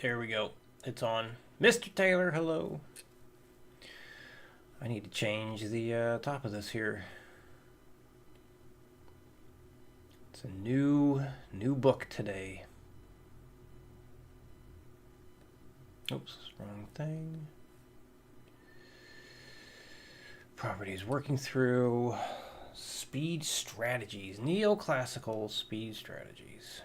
There we go. It's on. Mr. Taylor, hello. I need to change the top of this here. It's a new book today. Oops, wrong thing. Properties working through Speed Strategies, NeoClassical Speed Strategies.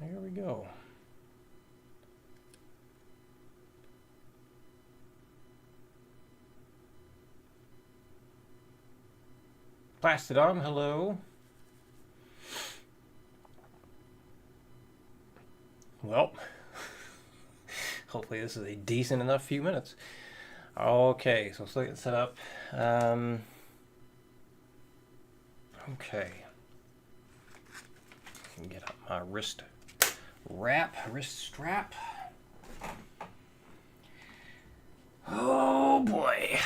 There we go. Plastidon, hello. Well, hopefully this is a decent enough few minutes. Okay, so let's get set up. Okay. I can get up my wrist strap. Oh boy.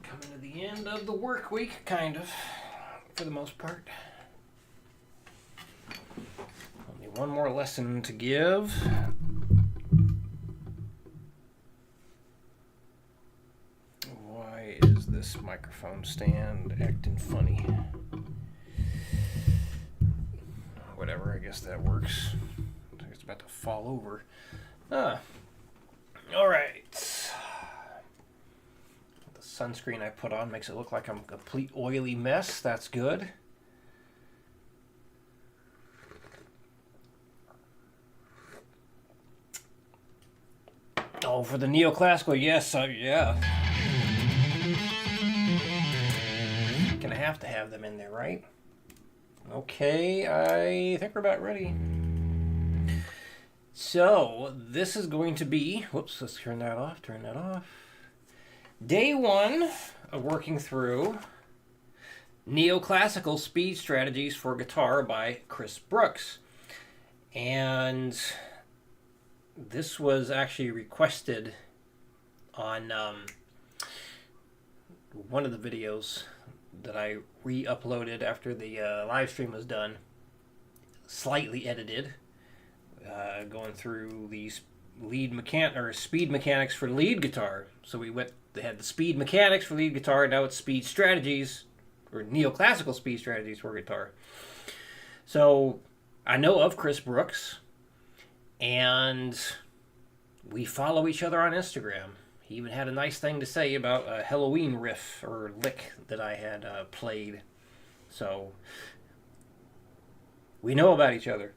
Coming to the end of the work week, kind of, for the most part. Only one more lesson to give. Why is this microphone stand acting funny? Whatever, I guess that works. I think it's about to fall over. Alright. The sunscreen I put on makes it look like I'm a complete oily mess. That's good. Oh, for the neoclassical, yes, yeah. Gonna have to have them in there, right? Okay, I think we're about ready. So, this is going to be, whoops, let's turn that off. Day one of working through NeoClassical Speed Strategies for Guitar by Chris Brooks. And this was actually requested on one of the videos that I re-uploaded after the live stream was done, slightly edited, going through the speed mechanics for lead guitar. So they had the speed mechanics for lead guitar, now it's speed strategies, or neoclassical speed strategies for guitar. So I know of Chris Brooks, and we follow each other on Instagram. He even had a nice thing to say about a Halloween riff or lick that I had played. So we know about each other.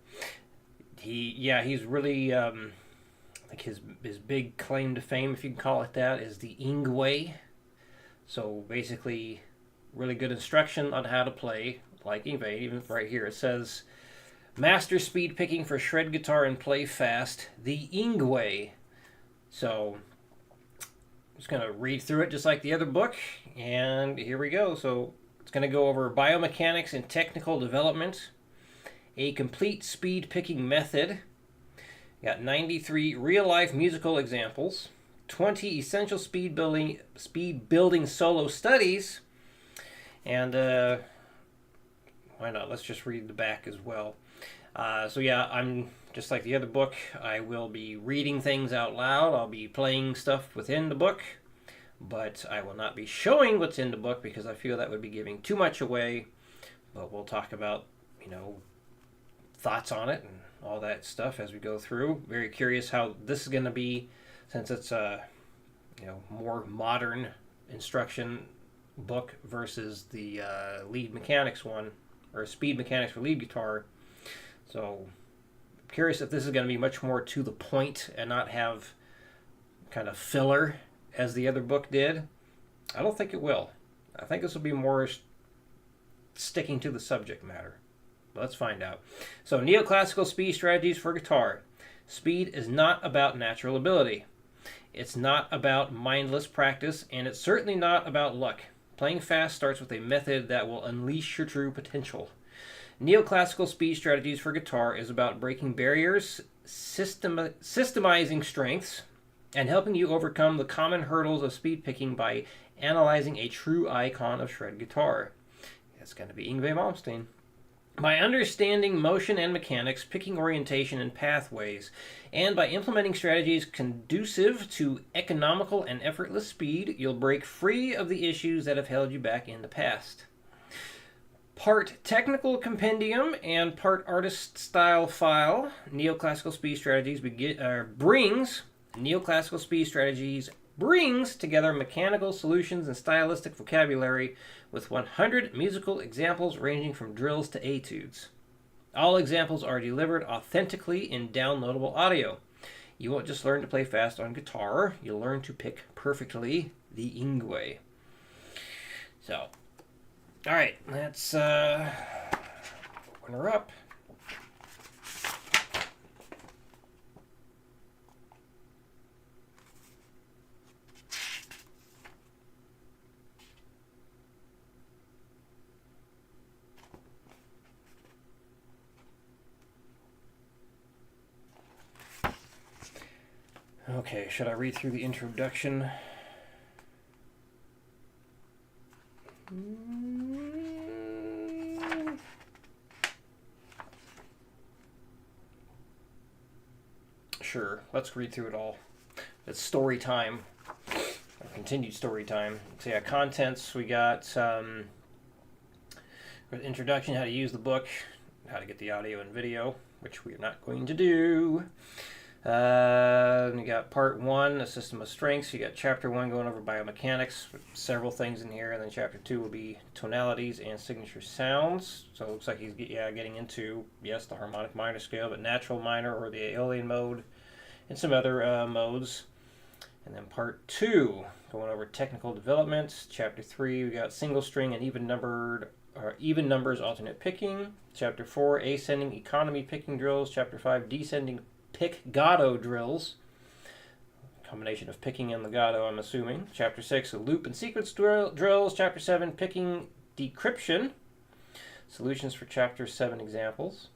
He's really, I think his big claim to fame, if you can call it that, is the Ingwe. So basically, really good instruction on how to play like Ingwe. Even right here it says, master speed picking for shred guitar and play fast, the Ingwe. So just going to read through it just like the other book, and here we go. So it's going to go over biomechanics and technical development, a complete speed picking method, got 93 real-life musical examples, 20 essential speed building solo studies, and why not? Let's just read the back as well. So yeah, I'm just like the other book. I will be reading things out loud. I'll be playing stuff within the book, but I will not be showing what's in the book because I feel that would be giving too much away. But we'll talk about, thoughts on it and all that stuff as we go through. Very curious how this is going to be, since it's a more modern instruction book versus the lead mechanics one, or speed mechanics for lead guitar. So curious if this is going to be much more to the point and not have kind of filler as the other book did. I don't think it will. I think this will be more sticking to the subject matter. Let's find out. So, neoclassical speed strategies for guitar. Speed is not about natural ability. It's not about mindless practice, and it's certainly not about luck. Playing fast starts with a method that will unleash your true potential. NeoClassical Speed Strategies for Guitar is about breaking barriers, systemizing strengths, and helping you overcome the common hurdles of speed picking by analyzing a true icon of shred guitar. That's going to be Yngwie Malmsteen. By understanding motion and mechanics, picking orientation and pathways, and by implementing strategies conducive to economical and effortless speed, you'll break free of the issues that have held you back in the past. Part technical compendium and part artist style file, NeoClassical Speed Strategies brings together mechanical solutions and stylistic vocabulary with 100 musical examples ranging from drills to etudes. All examples are delivered authentically in downloadable audio. You won't just learn to play fast on guitar, you'll learn to pick perfectly the Yngwie. So, alright, let's open her up. Okay, should I read through the introduction? Sure, let's read through it all. It's story time, or continued story time. So yeah, contents, we got introduction, how to use the book, how to get the audio and video, which we are not going to do. You got part 1, a system of strengths. You got chapter 1 going over biomechanics, several things in here, and then chapter 2 will be tonalities and signature sounds. So it looks like he's getting into, yes, the harmonic minor scale, but natural minor or the Aeolian mode, and some other modes. And then part 2 going over technical development. Chapter 3 we got single string and even numbers alternate picking. Chapter 4 ascending economy picking drills. Chapter 5 descending pick-gato drills, combination of picking and legato, I'm assuming. Chapter 6, loop and sequence drills. Chapter 7, picking decryption, solutions for Chapter 7 examples.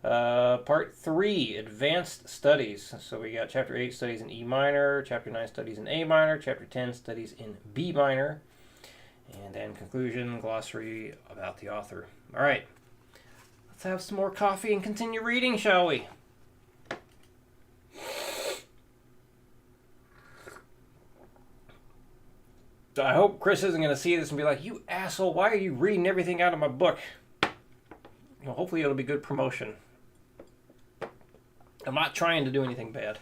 Part 3, advanced studies. So we got Chapter 8, studies in E minor. Chapter 9, studies in A minor. Chapter 10, studies in B minor. And then conclusion, glossary about the author. All right, let's have some more coffee and continue reading, shall we? I hope Chris isn't going to see this and be like, you asshole, why are you reading everything out of my book? Well, hopefully it'll be good promotion. I'm not trying to do anything bad.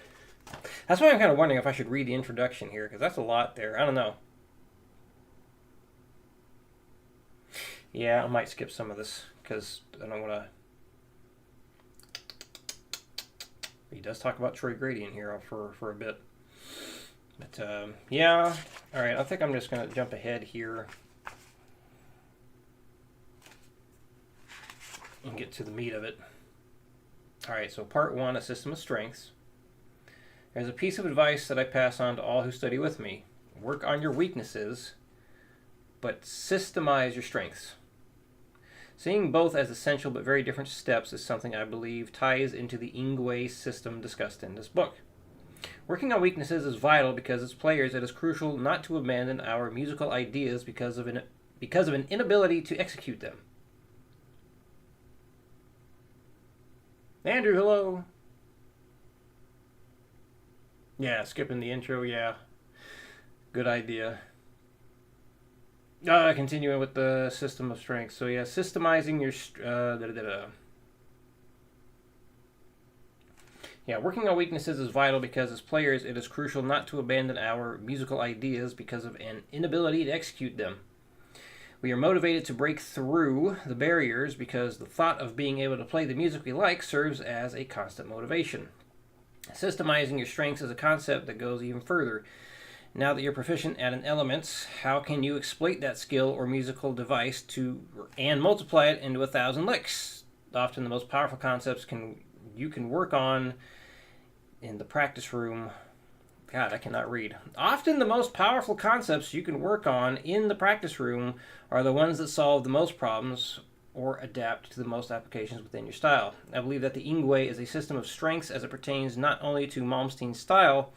That's why I'm kind of wondering if I should read the introduction here, because that's a lot there. I don't know. Yeah, I might skip some of this, because I don't want to... He does talk about Troy Grady in here for a bit. But, yeah. All right, I think I'm just going to jump ahead here and get to the meat of it. All right, so part 1, a system of strengths. There's a piece of advice that I pass on to all who study with me. Work on your weaknesses, but systemize your strengths. Seeing both as essential but very different steps is something I believe ties into the Yngwie system discussed in this book. Working on weaknesses is vital because as players it is crucial not to abandon our musical ideas because of an inability to execute them. Andrew, hello. Yeah, skipping the intro, yeah. Good idea. Continuing with the system of strength. So yeah, systemizing your... Yeah, working on weaknesses is vital because as players it is crucial not to abandon our musical ideas because of an inability to execute them. We are motivated to break through the barriers because the thought of being able to play the music we like serves as a constant motivation. Systemizing your strengths is a concept that goes even further. Now that you're proficient at an element, how can you exploit that skill or musical device and multiply it into 1,000 licks? Often the most powerful concepts you can work on in the practice room. God, I cannot read. Often the most powerful concepts you can work on in the practice room are the ones that solve the most problems or adapt to the most applications within your style. I believe that the Ingwe is a system of strengths as it pertains not only to Malmsteen's style,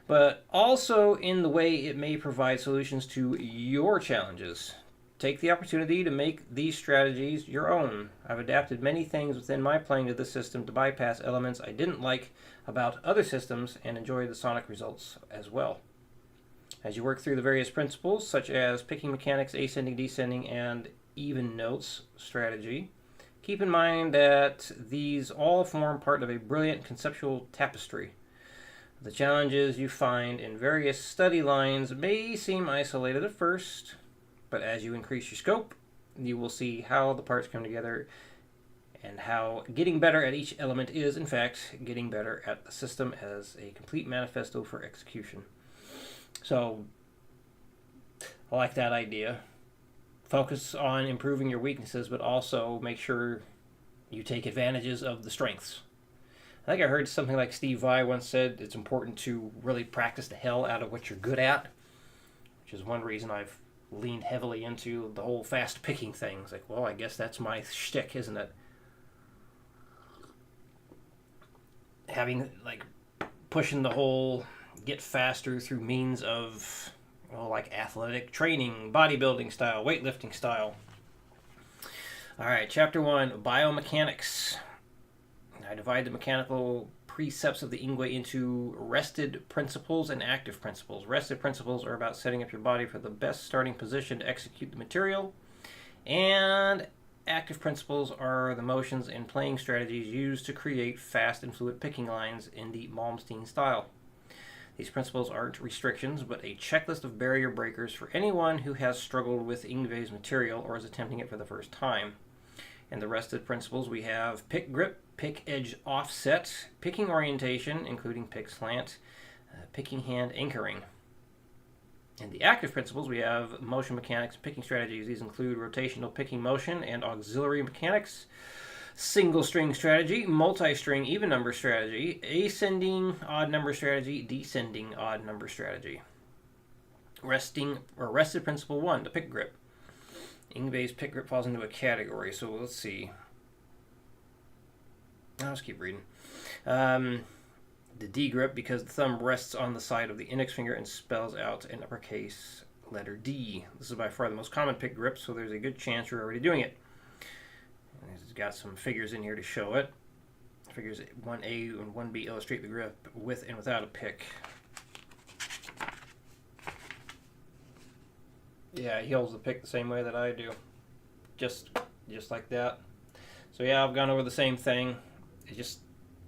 but also in the way it may provide solutions to your challenges. Take the opportunity to make these strategies your own. I've adapted many things within my playing to this system to bypass elements I didn't like about other systems and enjoy the sonic results as well. As you work through the various principles, such as picking mechanics, ascending, descending, and even notes strategy, keep in mind that these all form part of a brilliant conceptual tapestry. The challenges you find in various study lines may seem isolated at first, but as you increase your scope, you will see how the parts come together and how getting better at each element is, in fact, getting better at the system as a complete manifesto for execution. So, I like that idea. Focus on improving your weaknesses, but also make sure you take advantages of the strengths. I think I heard something like Steve Vai once said, it's important to really practice the hell out of what you're good at, which is one reason I've leaned heavily into the whole fast picking thing. It's like, well, I guess that's my shtick, isn't it? Having, like, pushing the whole get faster through means of, well, like athletic training, bodybuilding style, weightlifting style. All right, Chapter 1, Biomechanics. I divide the mechanical precepts of the Ingwe into rested principles and active principles. Rested principles are about setting up your body for the best starting position to execute the material, and active principles are the motions and playing strategies used to create fast and fluid picking lines in the Malmsteen style. These principles aren't restrictions, but a checklist of barrier breakers for anyone who has struggled with Ingwe's material or is attempting it for the first time. In the rested principles, we have pick grip, pick edge offset, picking orientation, including pick slant, picking hand anchoring. In the active principles, we have motion mechanics, picking strategies. These include rotational picking motion and auxiliary mechanics, single string strategy, multi-string even number strategy, ascending odd number strategy, descending odd number strategy. Rested principle 1, the pick grip. Ingwe's pick grip falls into a category, so let's see. I'll just keep reading. The D grip, because the thumb rests on the side of the index finger and spells out an uppercase letter D. This is by far the most common pick grip, so there's a good chance you're already doing it. And it's got some figures in here to show it. Figures 1A and 1B illustrate the grip with and without a pick. Yeah, he holds the pick the same way that I do. Just like that. So yeah, I've gone over the same thing.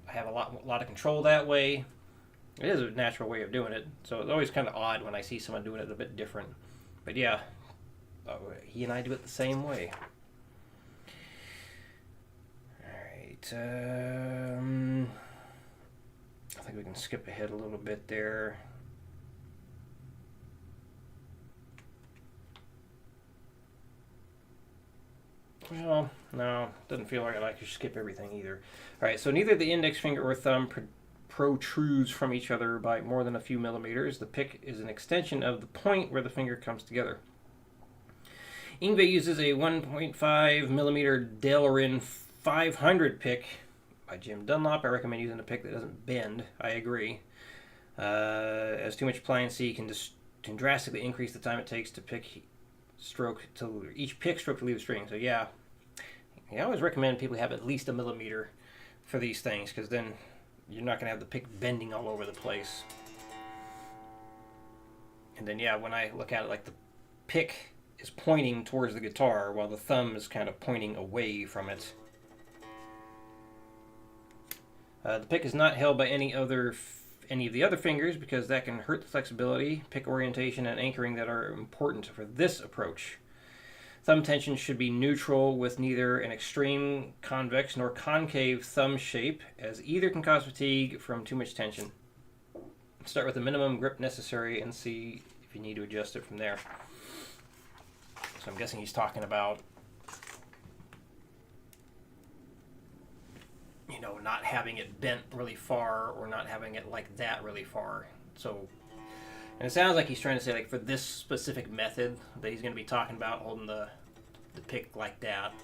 I have a lot of control that way. It is a natural way of doing it. So it's always kind of odd when I see someone doing it a bit different. But yeah, he and I do it the same way. Alright. I think we can skip ahead a little bit there. Well, no, doesn't feel like I like to skip everything either. All right, so neither the index finger or thumb protrudes from each other by more than a few millimeters. The pick is an extension of the point where the finger comes together. Ingwe uses a 1.5 millimeter Delrin 500 pick by Jim Dunlop. I recommend using a pick that doesn't bend. I agree. As too much pliancy can drastically increase the time it takes to pick each pick stroke to leave the string. So yeah, I always recommend people have at least a millimeter for these things, because then you're not going to have the pick bending all over the place. And then yeah, when I look at it, like the pick is pointing towards the guitar while the thumb is kind of pointing away from it. The pick is not held by any of the other fingers, because that can hurt the flexibility, pick orientation, and anchoring that are important for this approach. Thumb tension should be neutral, with neither an extreme convex nor concave thumb shape, as either can cause fatigue from too much tension. Start with the minimum grip necessary and see if you need to adjust it from there. So I'm guessing he's talking about, not having it bent really far, or not having it like that really far. So, and it sounds like he's trying to say, like, for this specific method that he's going to be talking about, holding the pick like that.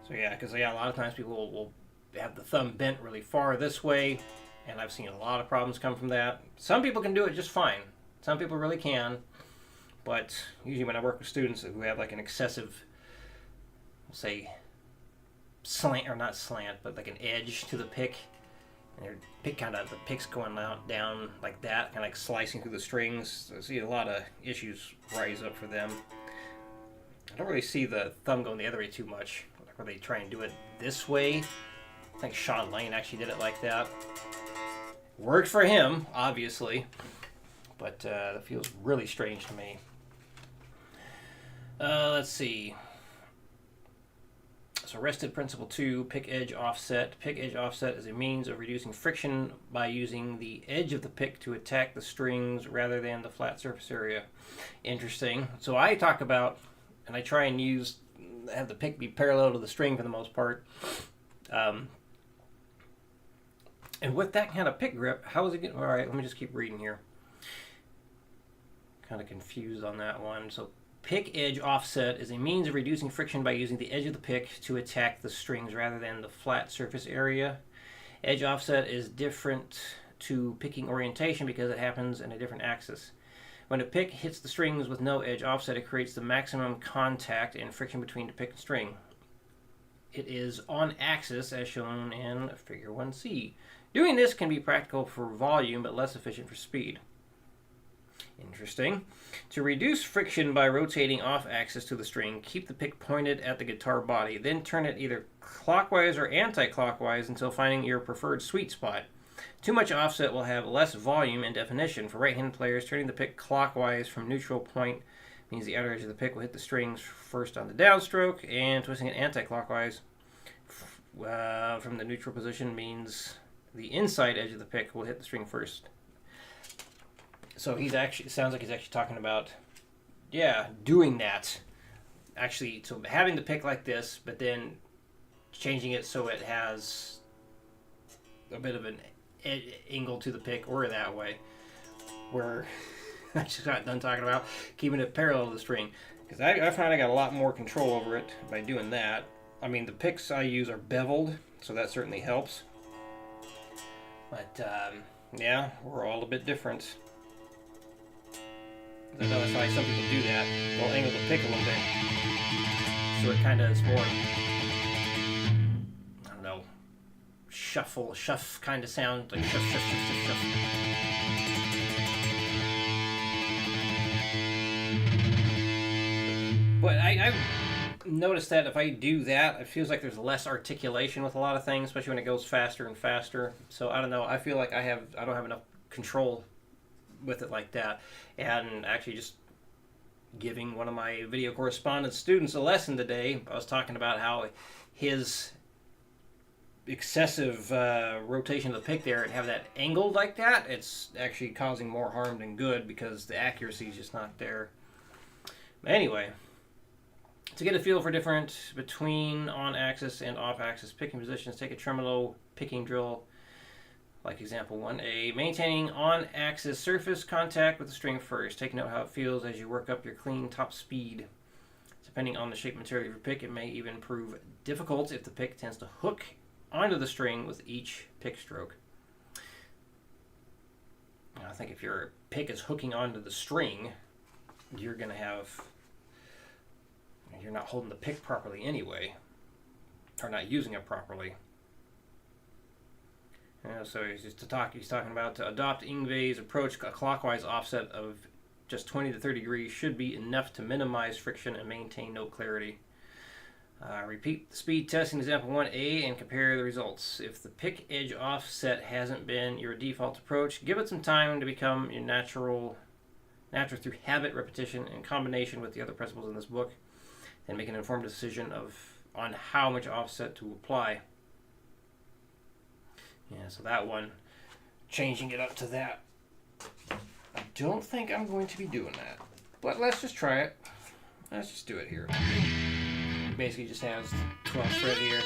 So yeah, because a lot of times people will have the thumb bent really far this way, and I've seen a lot of problems come from that. Some people can do it just fine. Some people really can, but usually when I work with students who have like an excessive, we'll say, slant, or not slant, but like an edge to the pick, and their pick the pick's going down like that, kind of like slicing through the strings. So I see a lot of issues rise up for them. I don't really see the thumb going the other way too much, like where they try and do it this way. I think Sean Lane actually did it like that. Worked for him, obviously, but that feels really strange to me. Let's see. So rested principle 2, pick edge offset. Pick edge offset is a means of reducing friction by using the edge of the pick to attack the strings rather than the flat surface area. Interesting. So I talk about, and I try and have the pick be parallel to the string for the most part. And with that kind of pick grip, how is it getting? All right, let me just keep reading here. Kind of confused on that one. So pick edge offset is a means of reducing friction by using the edge of the pick to attack the strings rather than the flat surface area. Edge offset is different to picking orientation because it happens in a different axis. When a pick hits the strings with no edge offset, it creates the maximum contact and friction between the pick and string. It is on axis as shown in figure 1c. Doing this can be practical for volume but less efficient for speed. Interesting. To reduce friction by rotating off axis to the string, keep the pick pointed at the guitar body, then turn it either clockwise or anti-clockwise until finding your preferred sweet spot. Too much offset will have less volume and definition. For right-hand players, turning the pick clockwise from neutral point means the outer edge of the pick will hit the strings first on the downstroke, and twisting it anti-clockwise from the neutral position means the inside edge of the pick will hit the string first. So sounds like he's actually talking about, doing that. Actually, so having the pick like this, but then changing it so it has a bit of an angle to the pick, or that way, where I just got done talking about keeping it parallel to the string. Because I find I got a lot more control over it by doing that. I mean, the picks I use are beveled, so that certainly helps. But, we're all a bit different. I know that's why some people do that. They'll angle the pick a little bit. So it kind of is more, I don't know, shuff kind of sound. Like shuff. But I've noticed that if I do that, it feels like there's less articulation with a lot of things, especially when it goes faster and faster. So I don't know. I feel like I don't have enough control with it like that. And actually just giving one of my video correspondence students a lesson today, I was talking about how his excessive rotation of the pick there and have that angled like that, it's actually causing more harm than good because the accuracy is just not there. But anyway, to get a feel for difference between on-axis and off-axis picking positions, take a tremolo picking drill like example 1A, maintaining on-axis surface contact with the string first. Take note how it feels as you work up your clean top speed. Depending on the shape and material of your pick, it may even prove difficult if the pick tends to hook onto the string with each pick stroke. Now, I think if your pick is hooking onto the string, you're not holding the pick properly anyway, or not using it properly. So he's talking about to adopt Yngwe's approach. A clockwise offset of just 20 to 30 degrees should be enough to minimize friction and maintain note clarity. Repeat the speed test in example 1A and compare the results. If the pick edge offset hasn't been your default approach, give it some time to become your natural through habit, repetition, and combination with the other principles in this book, and make an informed decision on how much offset to apply. Yeah, so that one, changing it up to that. I don't think I'm going to be doing that. But let's just try it. Let's just do it here. Basically just has 12 fret here.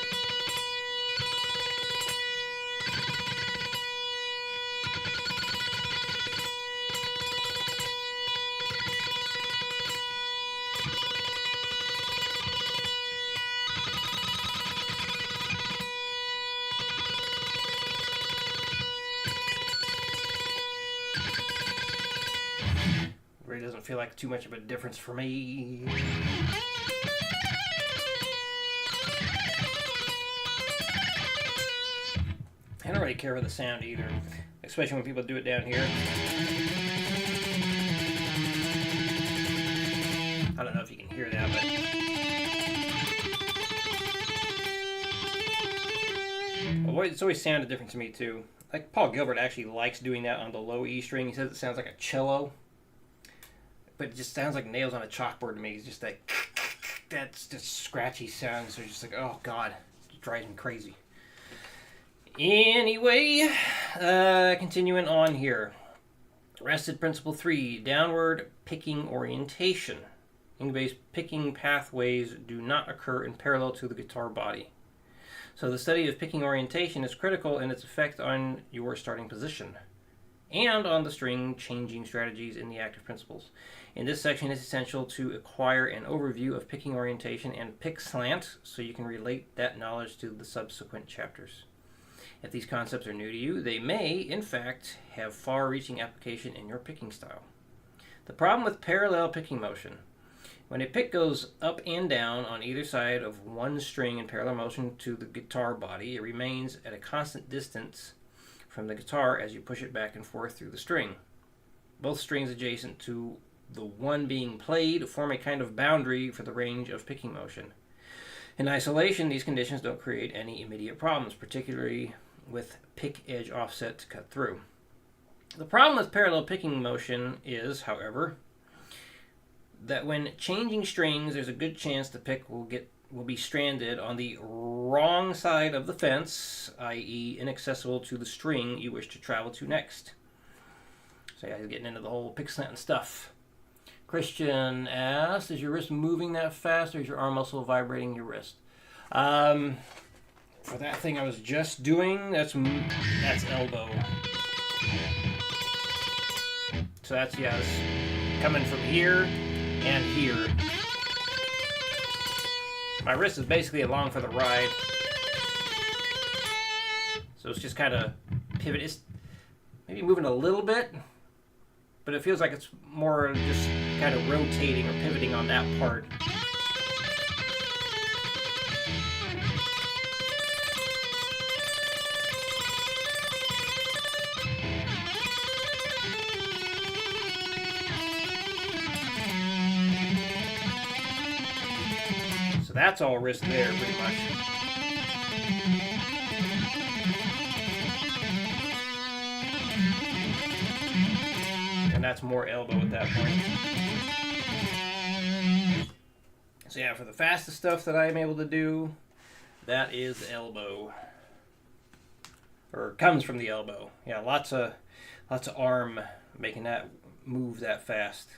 really doesn't feel like too much of a difference for me. I don't really care for the sound either, especially when people do it down here. I don't know if you can hear that, but well, it's always sounded different to me too. Like Paul Gilbert actually likes doing that on the low E string. He says it sounds like a cello, but it just sounds like nails on a chalkboard to me. It's just like that's just scratchy sounds. So just like, oh god, it drives me crazy. Anyway, continuing on here. Rested Principle 3, downward picking orientation. Yngwe's picking pathways do not occur in parallel to the guitar body. So the study of picking orientation is critical in its effect on your starting position and on the string changing strategies in the active principles. In this section, it's essential to acquire an overview of picking orientation and pick slant so you can relate that knowledge to the subsequent chapters. If these concepts are new to you, they may, in fact, have far-reaching application in your picking style. The problem with parallel picking motion. When a pick goes up and down on either side of one string in parallel motion to the guitar body, it remains at a constant distance from the guitar as you push it back and forth through the string. Both strings adjacent to the one being played form a kind of boundary for the range of picking motion. In isolation, these conditions don't create any immediate problems, particularly with pick edge offset to cut through. The problem with parallel picking motion is, however, that when changing strings, there's a good chance the pick will be stranded on the wrong side of the fence, i.e. inaccessible to the string you wish to travel to next. So yeah, he's getting into the whole pick slant and stuff. Christian asks, is your wrist moving that fast or is your arm muscle vibrating your wrist? For that thing I was just doing, that's elbow. So that's, yeah, it's coming from here and here. My wrist is basically along for the ride. So it's just kind of pivot. It's maybe moving a little bit, but it feels like it's more just kind of rotating or pivoting on that part. So that's all wrist there, pretty much. And that's more elbow at that point. So yeah, for the fastest stuff that I'm able to do, that is elbow. Or comes from the elbow. Yeah, lots of arm making that move that fast.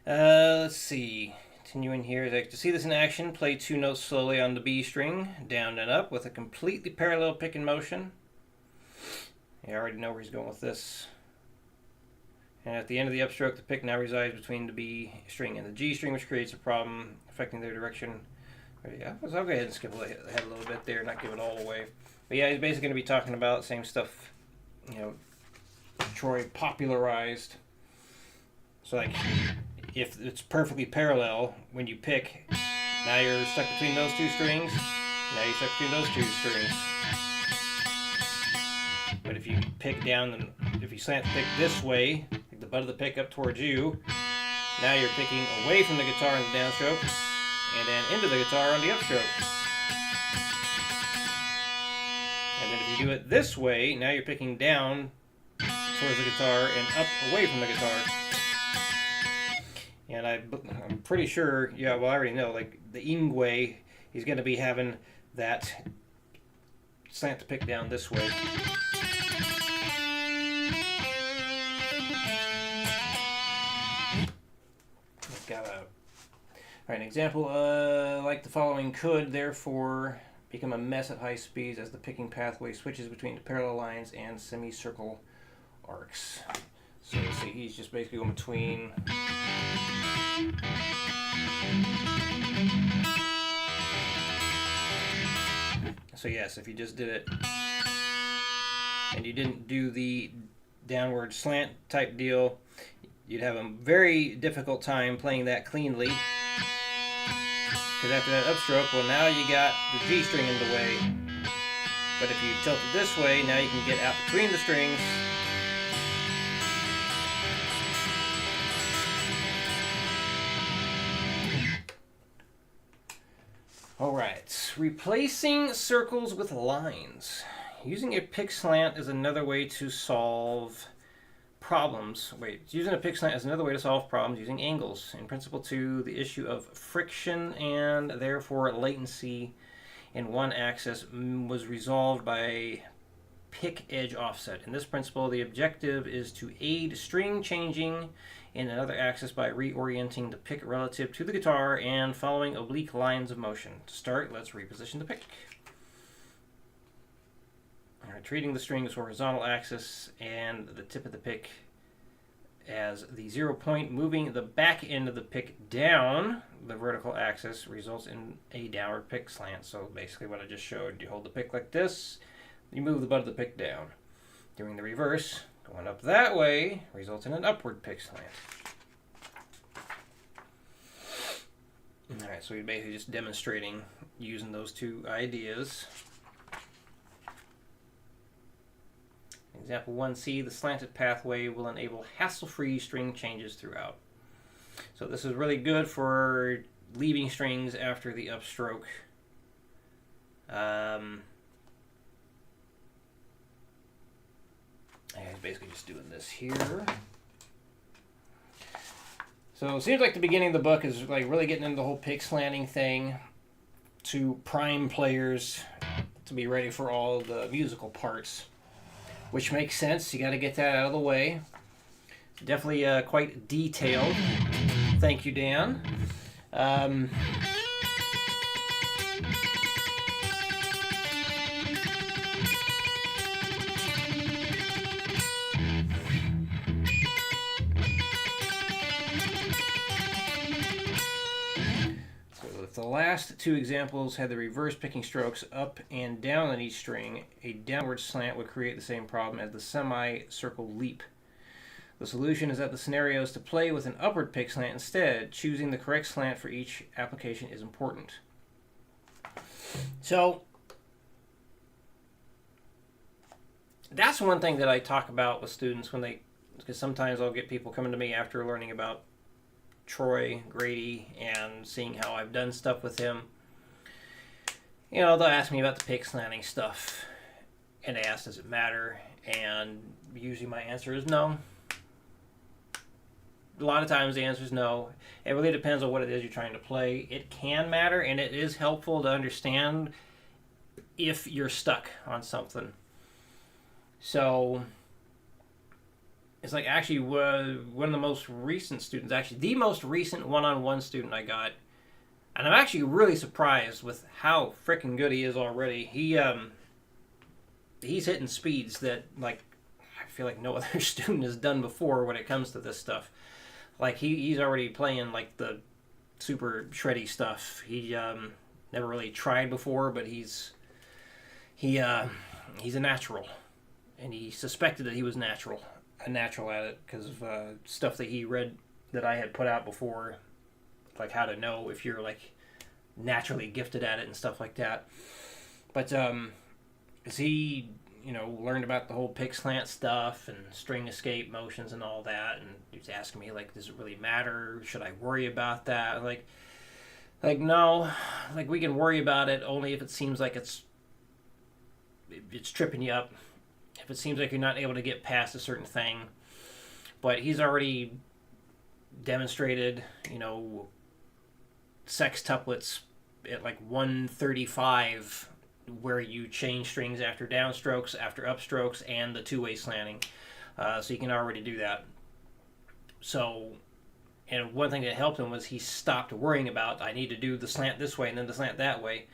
Let's see. Continuing here, to see this in action, play 2 notes slowly on the B string, down and up, with a completely parallel pick and motion. Yeah, I already know where he's going with this. And at the end of the upstroke, the pick now resides between the B string and the G string, which creates a problem affecting their direction. Yeah, so I'll go ahead and skip ahead a little bit there, not give it all away. But yeah, he's basically going to be talking about the same stuff, you know, Troy popularized. So like, if it's perfectly parallel, when you pick, now you're stuck between those 2 strings, now you're stuck between those 2 strings. But if you pick down, if you slant the pick this way, like the butt of the pick up towards you, now you're picking away from the guitar in the downstroke, and then into the guitar on the upstroke. And then if you do it this way, now you're picking down towards the guitar and up away from the guitar. And I'm pretty sure, yeah, well I already know, like the Yngwe, he's going to be having that slant the pick down this way. Alright, an example like the following could therefore become a mess at high speeds as the picking pathway switches between the parallel lines and semicircle arcs. So let's see, he's just basically going between. So yes, if you just did it and you didn't do the downward slant type deal, you'd have a very difficult time playing that cleanly. Because after that upstroke, well, now you got the G string in the way. But if you tilt it this way, now you can get out between the strings. Alright, replacing circles with lines. Using a pick slant is another way to solve problems. Using a pick slant is another way to solve problems using angles. In principle 2, the issue of friction and therefore latency in one axis was resolved by pick edge offset. In this principle, the objective is to aid string changing in another axis by reorienting the pick relative to the guitar and following oblique lines of motion. To start, let's reposition the pick. All right, treating the string as horizontal axis and the tip of the pick as the 0 point, moving the back end of the pick down the vertical axis results in a downward pick slant. So basically what I just showed, you hold the pick like this, you move the butt of the pick down. Doing the reverse, going up that way, results in an upward pick slant. Alright, so we're basically just demonstrating using those two ideas. Example 1C, the slanted pathway will enable hassle-free string changes throughout. So this is really good for leaving strings after the upstroke. I was basically just doing this here. So it seems like the beginning of the book is like really getting into the whole pick slanting thing to prime players to be ready for all the musical parts, which makes sense. You got to get that out of the way. Definitely quite detailed. Thank you, Dan. The last two examples had the reverse picking strokes up and down on each string. A downward slant would create the same problem as the semicircle leap. The solution is that the scenario is to play with an upward pick slant instead. Choosing the correct slant for each application is important. So that's one thing that I talk about with students when they, because sometimes I'll get people coming to me after learning about Troy Grady and seeing how I've done stuff with him. You know, they'll ask me about the pick slanting stuff and they ask, does it matter? And usually my answer is no. A lot of times the answer is no. It really depends on what it is you're trying to play. It can matter, and it is helpful to understand if you're stuck on something. So it's like actually one of the most recent students, actually the most recent one-on-one student I got, and I'm actually really surprised with how freaking good he is already. He's hitting speeds that like I feel like no other student has done before when it comes to this stuff. Like he's already playing like the super shreddy stuff. He never really tried before, but he's a natural, and he suspected that he was a natural at it because of stuff that he read that I had put out before, like how to know if you're like naturally gifted at it and stuff like that. But as he learned about the whole pick slant stuff and string escape motions and all that, and he was asking me like, does it really matter? Should I worry about that? Like no, like we can worry about it only if it seems like it's tripping you up. If it seems like you're not able to get past a certain thing. But he's already demonstrated, sextuplets at like 135 where you change strings after downstrokes, after upstrokes, and the two-way slanting. So you can already do that. So, and one thing that helped him was he stopped worrying about, I need to do the slant this way and then the slant that way.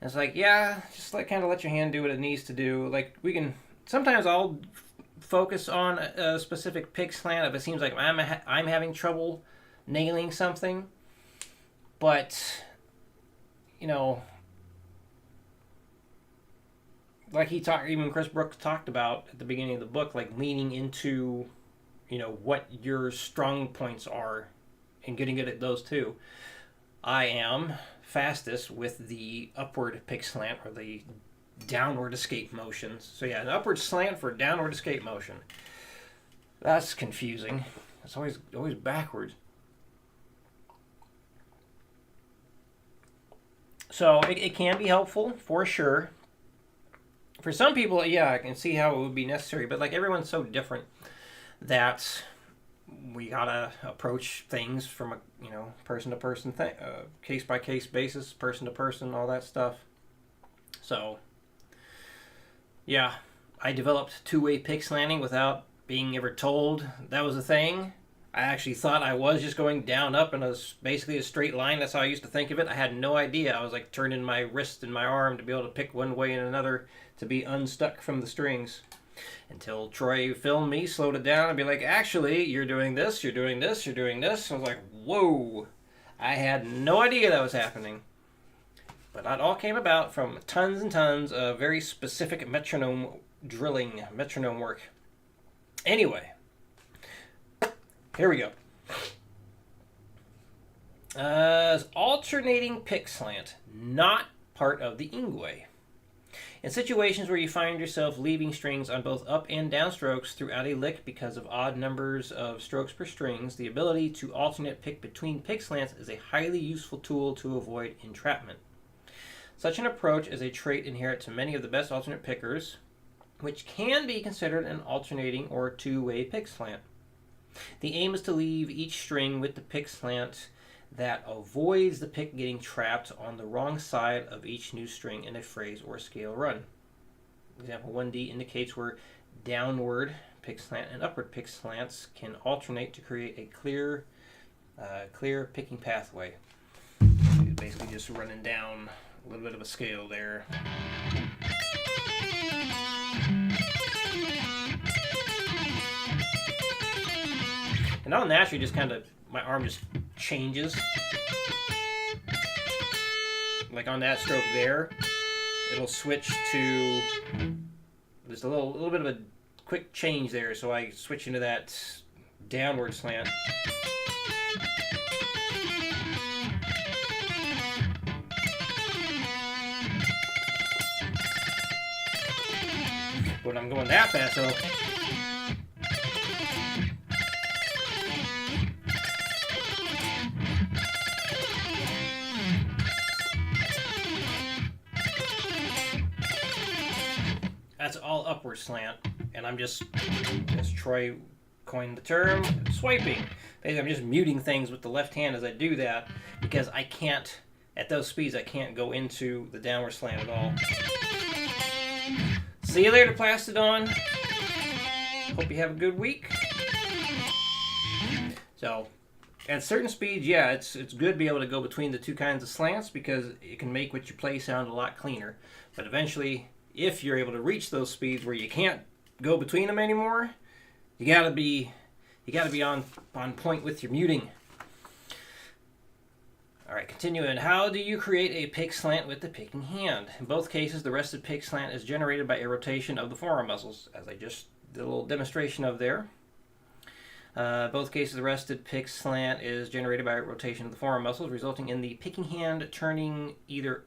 And it's like, yeah, just like kind of let your hand do what it needs to do. Like we can, sometimes I'll focus on a specific pick slant if it seems like I'm having trouble nailing something. But, like even Chris Brooks talked about at the beginning of the book, like leaning into, what your strong points are and getting good at those too. I am fastest with the upward pick slant or the downward escape motions. So yeah, an upward slant for downward escape motion. That's confusing. It's always backwards. So it can be helpful for sure. For some people, yeah, I can see how it would be necessary, but like everyone's so different that we gotta approach things from a person to person thing, case by case basis, person to person, all that stuff. So yeah, I developed two-way pick slanting without being ever told that was a thing. I actually thought I was just going down up in basically a straight line. That's how I used to think of it. I had no idea. I was like turning my wrist and my arm to be able to pick one way and another to be unstuck from the strings. Until Troy filmed me, slowed it down, and be like, actually, you're doing this, you're doing this, you're doing this. I was like, whoa. I had no idea that was happening. But that all came about from tons and tons of very specific metronome drilling, metronome work. Anyway, here we go. Alternating pick slant, not part of the Ingwe. In situations where you find yourself leaving strings on both up and down strokes throughout a lick because of odd numbers of strokes per strings, the ability to alternate pick between pick slants is a highly useful tool to avoid entrapment. Such an approach is a trait inherent to many of the best alternate pickers, which can be considered an alternating or two-way pick slant. The aim is to leave each string with the pick slant that avoids the pick getting trapped on the wrong side of each new string in a phrase or scale run. Example 1D indicates where downward pick slant and upward pick slants can alternate to create a clear picking pathway. Basically just running down a little bit of a scale there. And I'll naturally just my arm just changes. Like on that stroke there, it'll switch to just a little bit of a quick change there. So I switch into that downward slant. When I'm going that fast, so that's all upward slant, and I'm just, as Troy coined the term, swiping. Basically, I'm just muting things with the left hand as I do that, because I can't, at those speeds, I can't go into the downward slant at all. See you later, Plastodon. Hope you have a good week. So, at certain speeds, yeah, it's good to be able to go between the two kinds of slants because it can make what you play sound a lot cleaner. But eventually, if you're able to reach those speeds where you can't go between them anymore, you gotta be on point with your muting. All right, continuing. How do you create a pick slant with the picking hand? In both cases, the rested pick slant is generated by a rotation of the forearm muscles, as I just did a little demonstration of there. Both cases, the rested pick slant is generated by a rotation of the forearm muscles, resulting in the picking hand turning either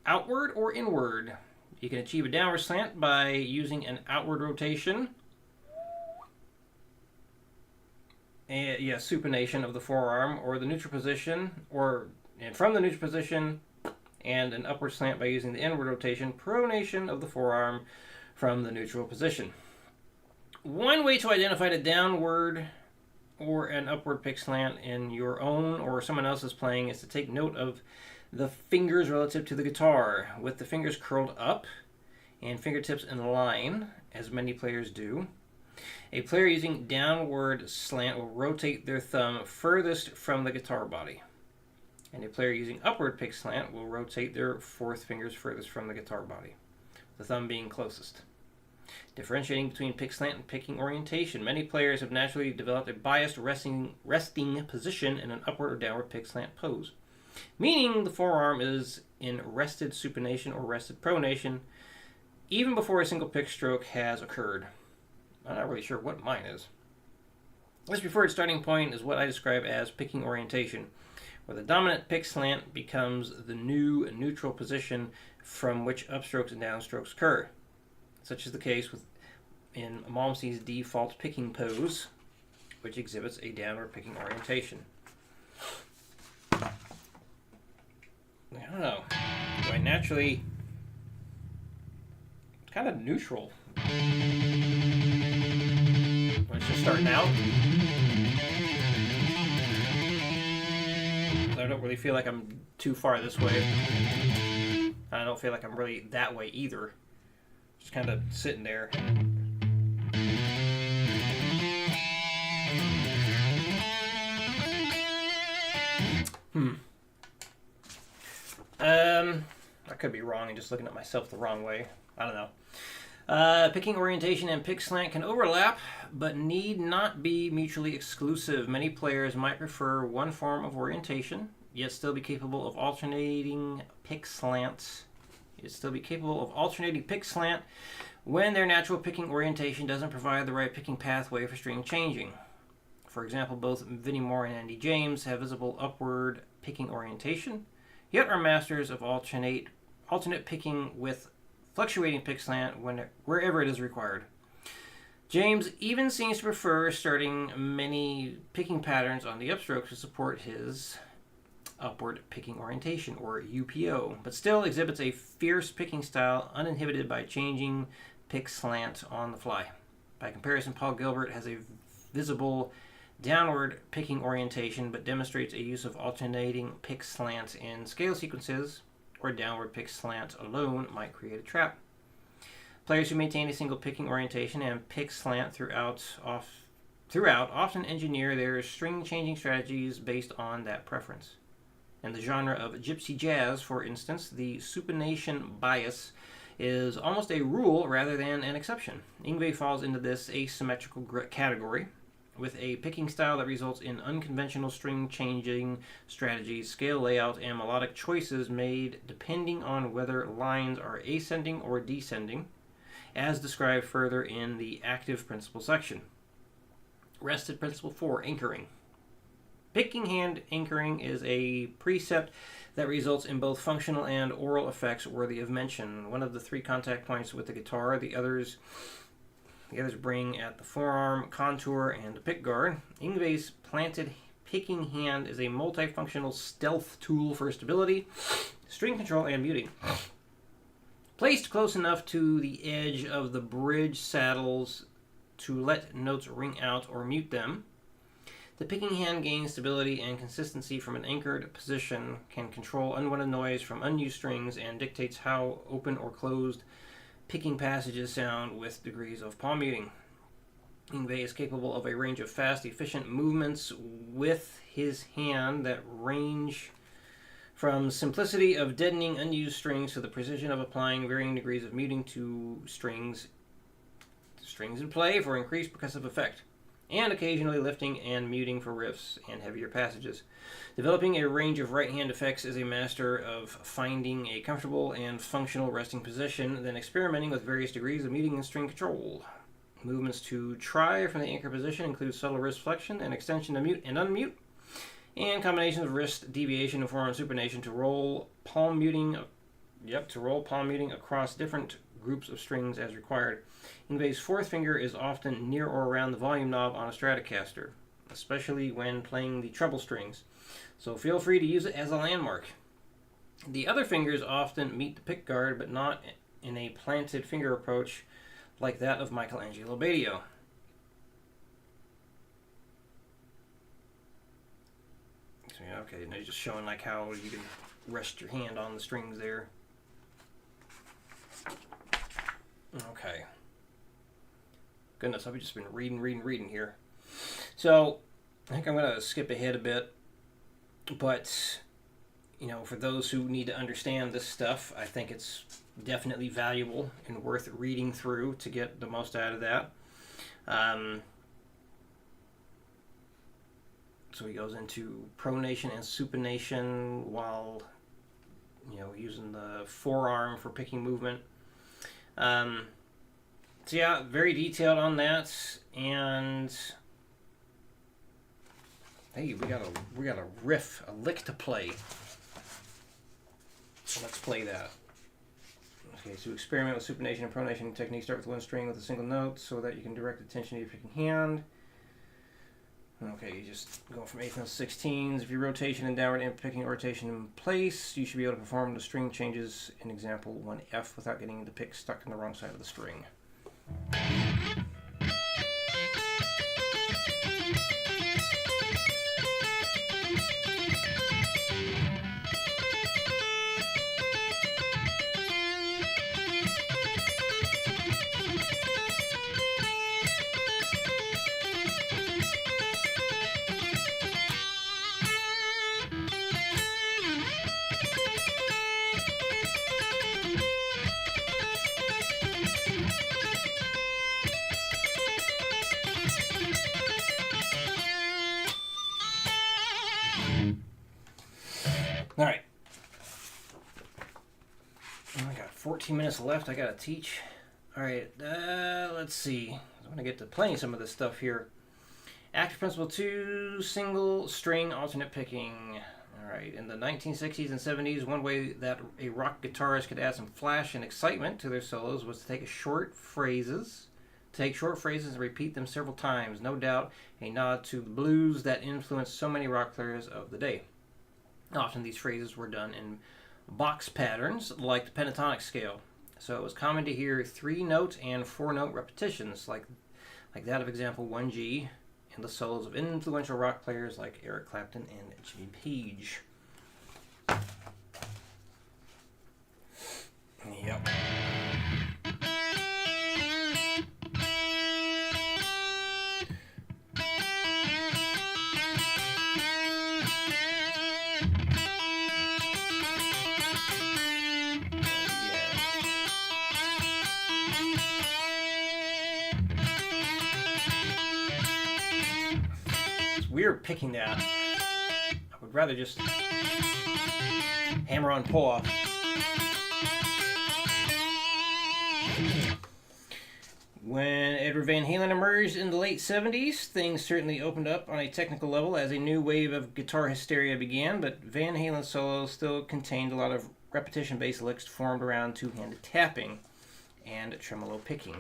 outward or inward. You can achieve a downward slant by using an outward rotation. And, supination of the forearm, or the neutral position, and from the neutral position, and an upward slant by using the inward rotation, pronation of the forearm from the neutral position. One way to identify the downward or an upward pick slant in your own or someone else's playing is to take note of the fingers relative to the guitar, with the fingers curled up and fingertips in line, as many players do. A player using downward slant will rotate their thumb furthest from the guitar body, and a player using upward pick slant will rotate their fourth fingers furthest from the guitar body, the thumb being closest. Differentiating between pick slant and picking orientation, many players have naturally developed a biased resting position in an upward or downward pick slant pose, meaning the forearm is in rested supination or rested pronation even before a single pick stroke has occurred. I'm not really sure what mine is. This preferred starting point is what I describe as picking orientation, where the dominant pick slant becomes the new neutral position from which upstrokes and downstrokes occur. Such is the case in Malmstee's default picking pose, which exhibits a downward picking orientation. I don't know. Do I naturally... It's kind of neutral. Let's just start now. I don't really feel like I'm too far this way. I don't feel like I'm really that way either. Just kind of sitting there. I could be wrong and just looking at myself the wrong way. I don't know. Picking orientation and pick slant can overlap, but need not be mutually exclusive. Many players might prefer one form of orientation, yet still be capable of alternating pick slant. When their natural picking orientation doesn't provide the right picking pathway for string changing. For example, both Vinnie Moore and Andy James have visible upward picking orientation, yet are masters of alternate picking with fluctuating pick slant wherever it is required. James even seems to prefer starting many picking patterns on the upstroke to support his upward picking orientation, or UPO, but still exhibits a fierce picking style uninhibited by changing pick slant on the fly. By comparison, Paul Gilbert has a visible downward picking orientation, but demonstrates a use of alternating pick slant in scale sequences, where downward pick slant alone might create a trap. Players who maintain a single picking orientation and pick slant throughout often engineer their string changing strategies based on that preference. In the genre of gypsy jazz, for instance, the supination bias is almost a rule rather than an exception. Yngwie falls into this asymmetrical category, with a picking style that results in unconventional string changing strategies, scale layout, and melodic choices made depending on whether lines are ascending or descending, as described further in the active principle section. Rested principle 4, anchoring. Picking hand anchoring is a precept that results in both functional and oral effects worthy of mention. One of the three contact points with the guitar, the others bring at the forearm, contour, and the pick guard. Yngwie's planted picking hand is a multifunctional stealth tool for stability, string control, and muting. Placed close enough to the edge of the bridge saddles to let notes ring out or mute them, the picking hand gains stability and consistency from an anchored position, can control unwanted noise from unused strings, and dictates how open or closed picking passages sound with degrees of palm muting. Yngwie is capable of a range of fast, efficient movements with his hand that range from simplicity of deadening unused strings to the precision of applying varying degrees of muting to strings in play for increased percussive effect, and occasionally lifting and muting for riffs and heavier passages. Developing a range of right-hand effects is a master of finding a comfortable and functional resting position, then experimenting with various degrees of muting and string control. Movements to try from the anchor position include subtle wrist flexion and extension to mute and unmute, and combinations of wrist deviation and forearm supination to roll palm muting across different groups of strings as required. Yngwie's fourth finger is often near or around the volume knob on a Stratocaster, especially when playing the treble strings, so feel free to use it as a landmark. The other fingers often meet the pick guard, but not in a planted finger approach like that of Michelangelo Badio. So, yeah, okay, now just showing like how you can rest your hand on the strings there. Okay. Goodness, I've just been reading here. So, I think I'm going to skip ahead a bit. But, for those who need to understand this stuff, I think it's definitely valuable and worth reading through to get the most out of that. So he goes into pronation and supination while, using the forearm for picking movement. So yeah, very detailed on that, and Hey, we got a riff, a lick to play. So let's play that. Okay, so experiment with supination and pronation techniques. Start with one string with a single note so that you can direct attention to your picking hand. Okay, you just go from 8th and 16s. If your rotation and downward and picking rotation in place, you should be able to perform the string changes in example 1F without getting the pick stuck in the wrong side of the string. All right. I got 14 minutes left. I got to teach. All right. Let's see. I'm going to get to playing some of this stuff here. Active Principle 2, single string alternate picking. All right. In the 1960s and 70s, one way that a rock guitarist could add some flash and excitement to their solos was to take short phrases and repeat them several times. No doubt a nod to the blues that influenced so many rock players of the day. Often these phrases were done in box patterns like the pentatonic scale. So it was common to hear 3-note and 4-note repetitions like that of example 1G in the solos of influential rock players like Eric Clapton and Jimmy Page. Yep. Weird picking that. I would rather just hammer on pull off. When Edward Van Halen emerged in the late 70s, things certainly opened up on a technical level as a new wave of guitar hysteria began, but Van Halen's solos still contained a lot of repetition-based licks formed around two-handed tapping and tremolo picking.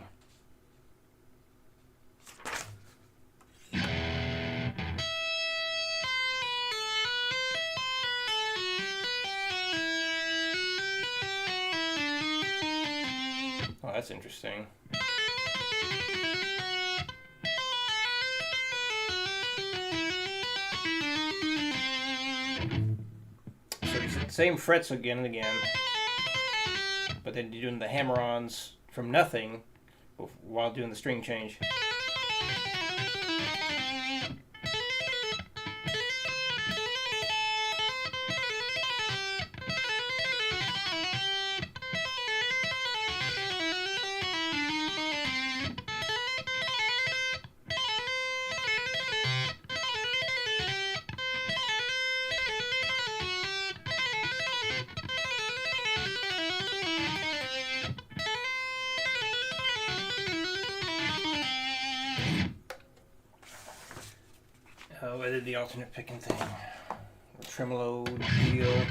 Oh, that's interesting. So you said the same frets again and again, but then you're doing the hammer-ons from nothing while doing the string change. Oh, I did the alternate picking thing. The tremolo deal.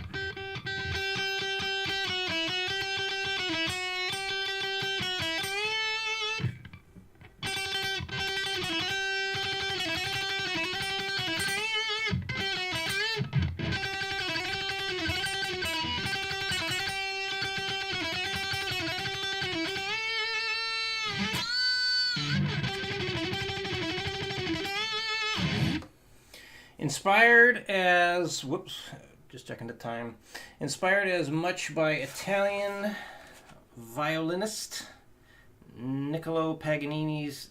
Inspired as, just checking the time. Inspired as much by Italian violinist Niccolo Paganini's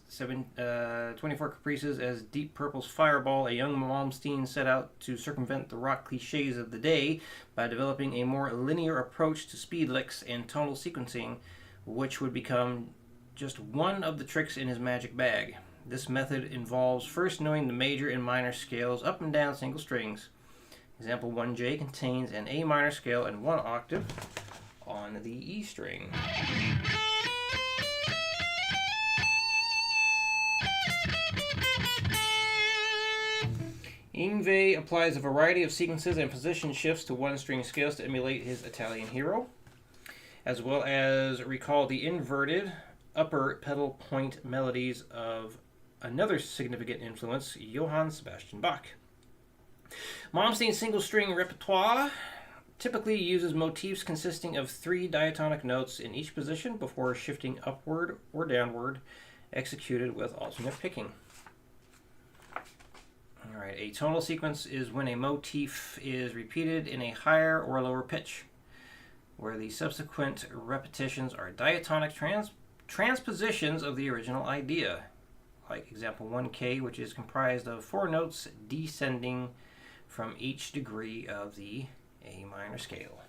24 Caprices as Deep Purple's Fireball, a young Malmsteen set out to circumvent the rock cliches of the day by developing a more linear approach to speed licks and tonal sequencing, which would become just one of the tricks in his magic bag. This method involves first knowing the major and minor scales up and down single strings. Example 1J contains an A minor scale and 1 octave on the E string. In Yngwie applies a variety of sequences and position shifts to one-string scales to emulate his Italian hero, as well as recall the inverted upper pedal point melodies of another significant influence, Johann Sebastian Bach. Malmsteen's single-string repertoire typically uses motifs consisting of 3 diatonic notes in each position before shifting upward or downward, executed with alternate picking. All right, a tonal sequence is when a motif is repeated in a higher or lower pitch, where the subsequent repetitions are diatonic transpositions of the original idea, like example 1K, which is comprised of 4 notes descending from each degree of the A minor scale.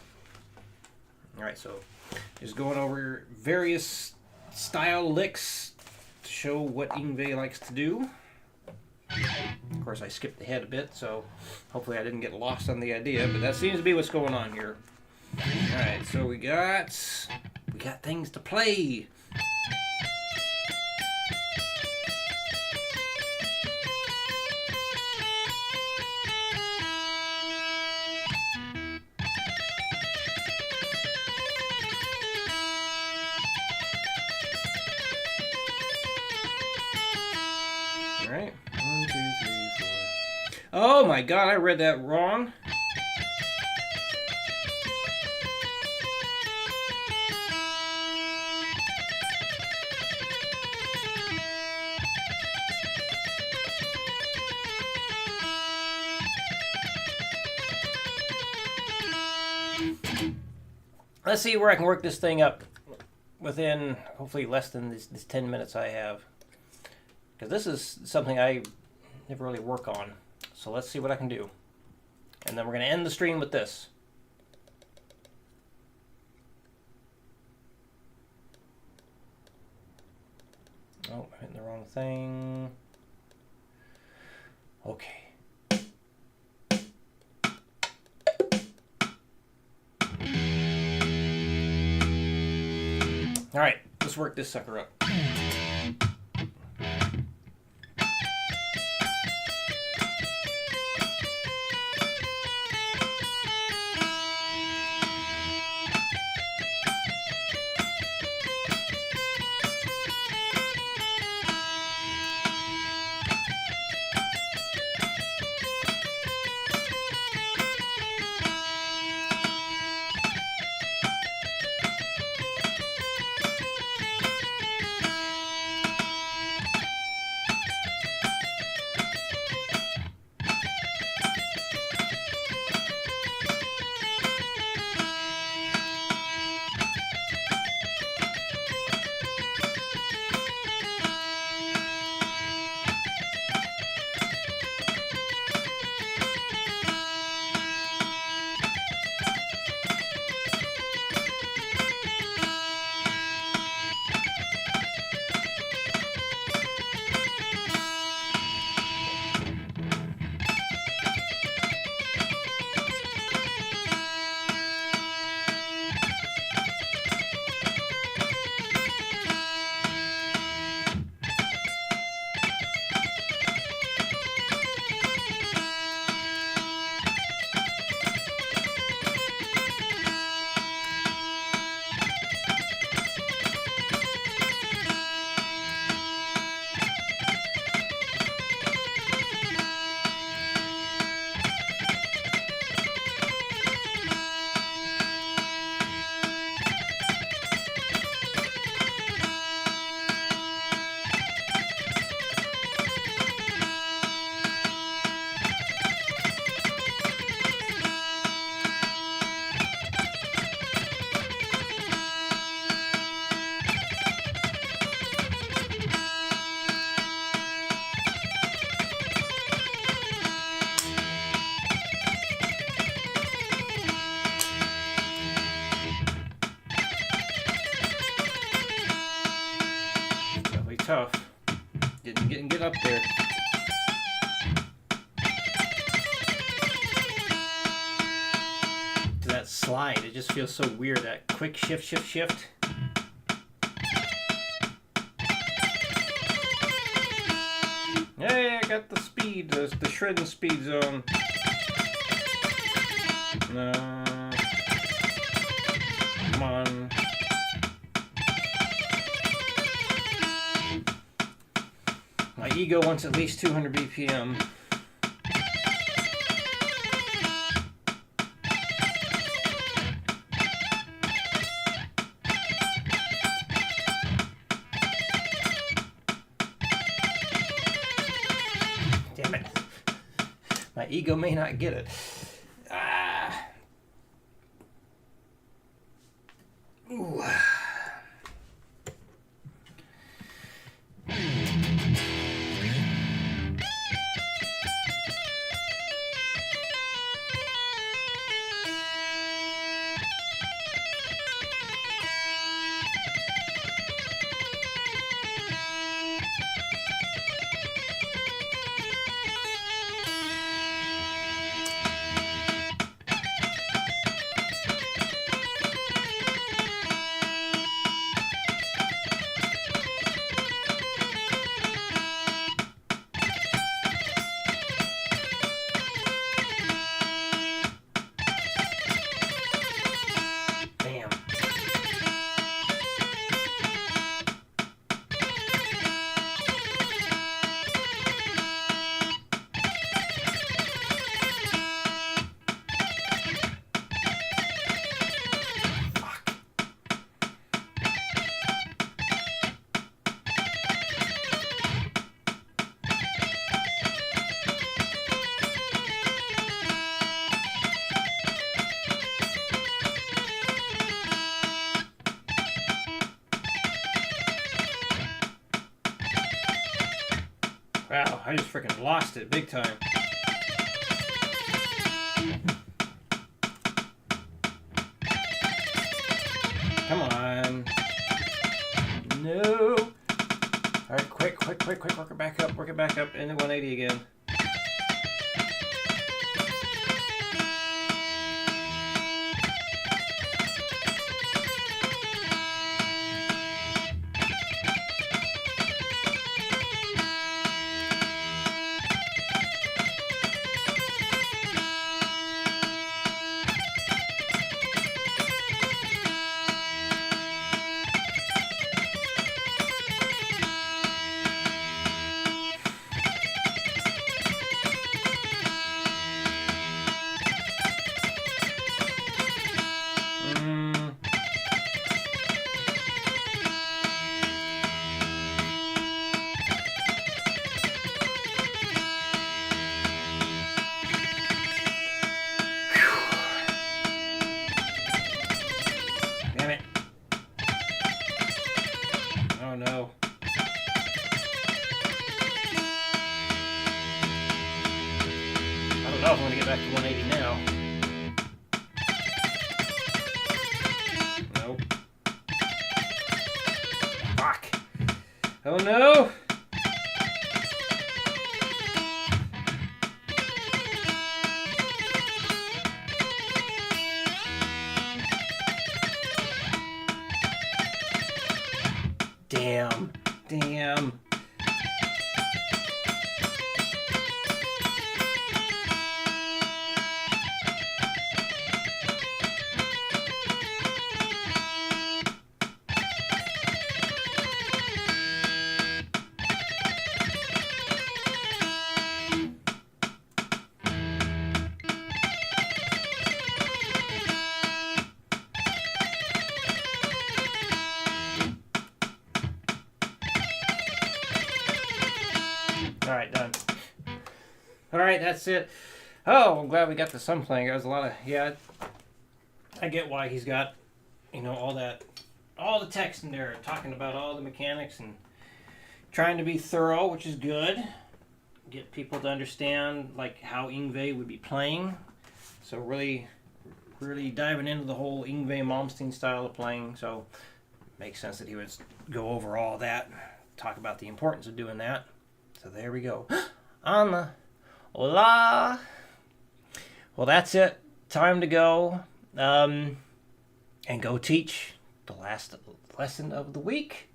All right, so just going over various style licks to show what Yngwie likes to do. Of course, I skipped ahead a bit, so hopefully I didn't get lost on the idea, but that seems to be what's going on here. All right, so we got things to play. All right, 1, 2, 3, 4. Oh my God, I read that wrong. Let's see where I can work this thing up within hopefully less than this 10 minutes I have. Because this is something I never really work on. So let's see what I can do. And then we're going to end the stream with this. Oh, I'm hitting the wrong thing. Okay. All right, let's work this sucker up. Tough. Didn't get up there. To that slide, it just feels so weird. That quick shift. Hey, I got the speed. speed, the shredding speed zone. No. Come on. My ego wants at least 200 BPM. Damn it. My ego may not get it. Ooh. Wow, I just freaking lost it big time. Come on. No. All right, quick. Work it back up, into 180 again. Damn it. Oh no. I don't know if I'm gonna get back to 180 now. Nope. Fuck. Oh no. Damn. Alright, done. Alright, that's it. Oh, I'm glad we got the sun playing. There was a lot of, yeah, I get why he's got, all the text in there talking about all the mechanics and trying to be thorough, which is good. Get people to understand, like, how Yngwie would be playing. So really diving into the whole Yngwie Malmsteen style of playing. So it makes sense that he would go over all that, talk about the importance of doing that. So there we go. Anna. Hola. Well, that's it. Time to go. And go teach the last lesson of the week.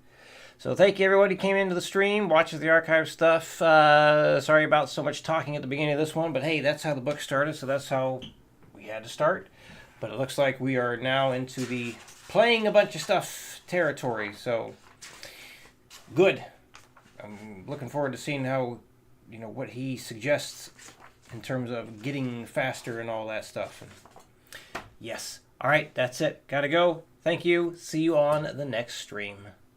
So thank you everybody who came into the stream, watches the archive stuff. Sorry about so much talking at the beginning of this one, but hey, that's how the book started, so that's how we had to start. But it looks like we are now into the playing a bunch of stuff territory, so good. I'm looking forward to seeing how, what he suggests in terms of getting faster and all that stuff. Yes. All right, that's it. Gotta go. Thank you. See you on the next stream.